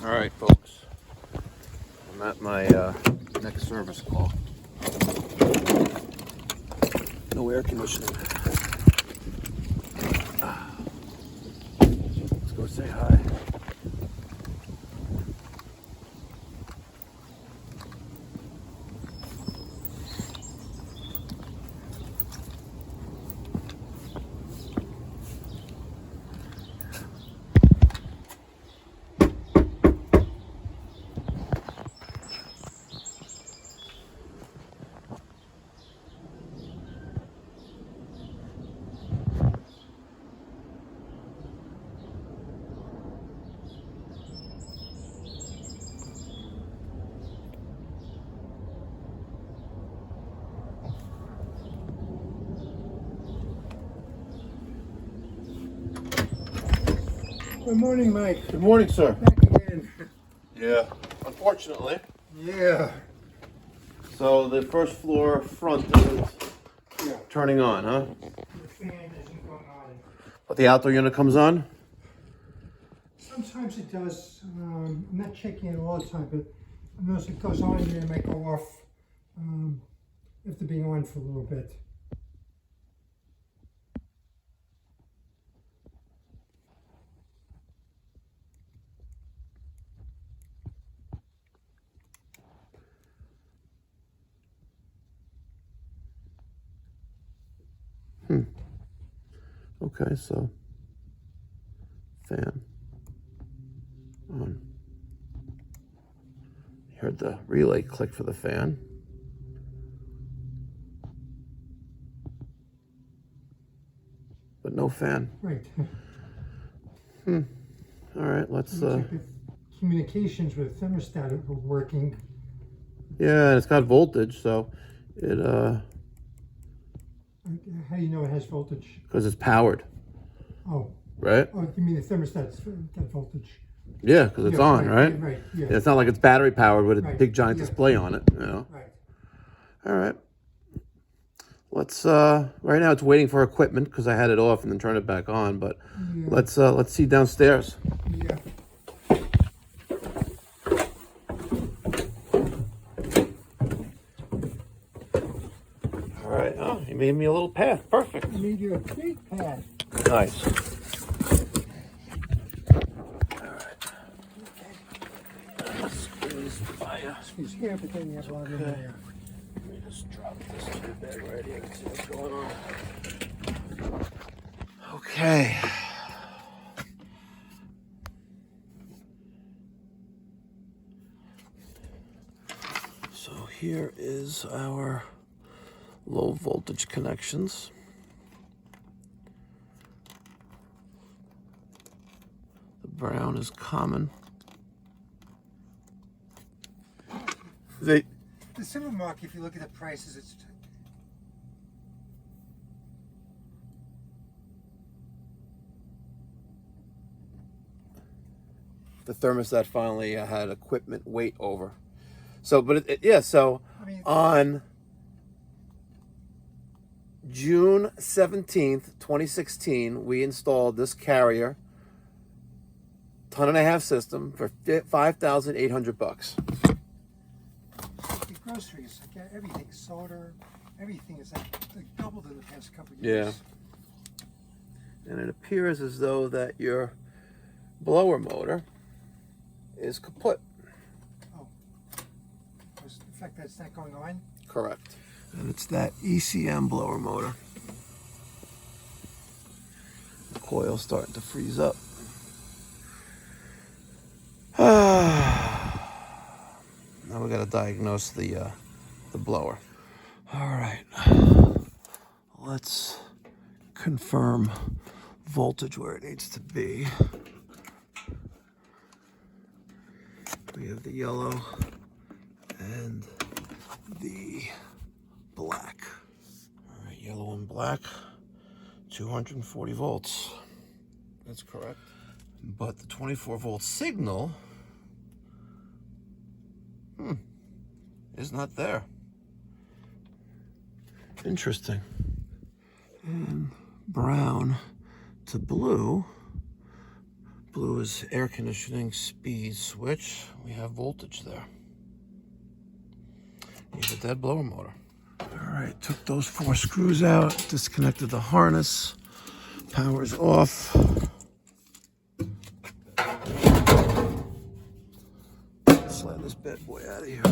All right, folks. I'm at my next service call. No air conditioning. Let's go say hi. Good morning, Mike. Good morning, sir. Back again. Yeah, unfortunately. Yeah. So the first floor front isn't turning on, huh? The fan isn't going on. But the outdoor unit comes on? Sometimes it does. I'm not checking it all the time, but I notice it goes on and then it might go off after being on for a little bit. Okay, so fan on. You heard the relay click for the fan. But no fan. Right. All right, let's Check the communications with thermostat are working. yeah, it's got voltage, so it How do you know it has voltage? because it's powered, Oh, right? oh, you mean the thermostat's got voltage? Yeah, because it's Yeah, on, right? Right, yeah. Yeah, it's not like it's battery powered with a Right, big giant yeah. display on it, you know. Right. All right. Let's right now it's waiting for equipment because I had it off and then turned it back on, but Yeah. let's see downstairs. Yeah. All right. Oh, you made me a little path. Perfect. I made you a big pad. Nice. All right. Squeeze fire. Squeeze here, but then you have a lot in there. Let me just drop this to the bed right here and see what's going on. Okay. So here is our low voltage connections. The brown is common. The silver mark, if you look at the prices, it's The thermostat finally had equipment weight over. So, but yeah, so I mean, on June 17th, 2016, we installed this carrier 1.5-ton system for $5,800. the groceries, like everything, soda, everything is like doubled in the past couple of years. And it appears as though that your blower motor is kaput. Oh, the fact that it's not going on. Correct. And it's that ECM blower motor. The coil's starting to freeze up. Now we gotta diagnose the blower. All right, let's confirm voltage where it needs to be. We have the yellow and the black. All right, yellow and black, 240 volts. That's correct. But the 24 volt signal is not there. Interesting. And brown to blue blue is air conditioning speed switch. We have voltage there. You have a dead blower motor. All right, took those 4 screws out, disconnected the harness. Power's off. Slide this bad boy out of here.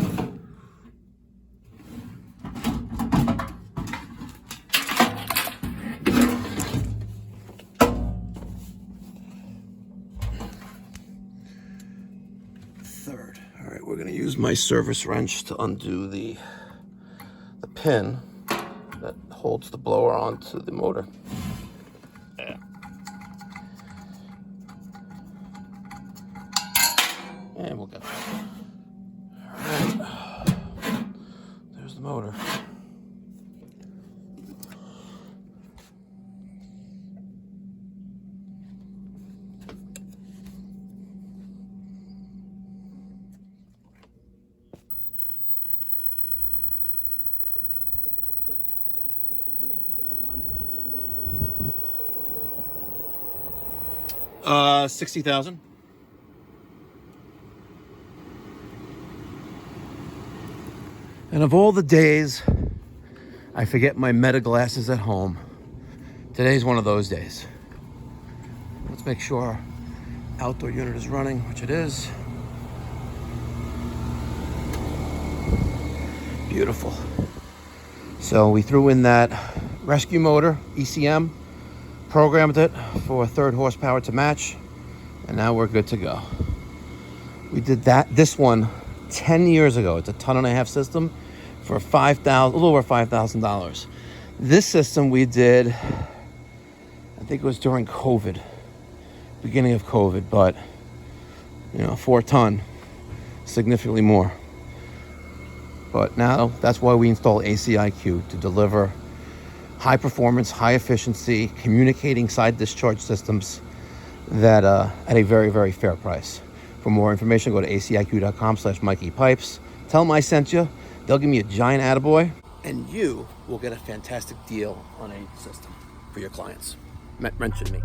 Third. All right, we're going to use my service wrench to undo the pin that holds the blower onto the motor. Yeah. And we'll get that. All right. There's the motor. $60,000. And of all the days I forget my meta glasses at home, today's one of those days. Let's make sure outdoor unit is running, which it is. Beautiful. So we threw in that rescue motor, ECM, programmed it for 3rd horsepower to match, and now we're good to go. We did this one 10 years ago. It's a 1.5 ton system for a little over $5,000. This system we did, I think it was during COVID, beginning of COVID, but 4 ton, significantly more. But now that's why we install ACiQ, to deliver high performance, high efficiency, communicating side discharge systems that at a very, very fair price. For more information, go to aciq.com/Mikey Pipes. Tell them I sent you. They'll give me a giant attaboy, and you will get a fantastic deal on a system for your clients. Mention me.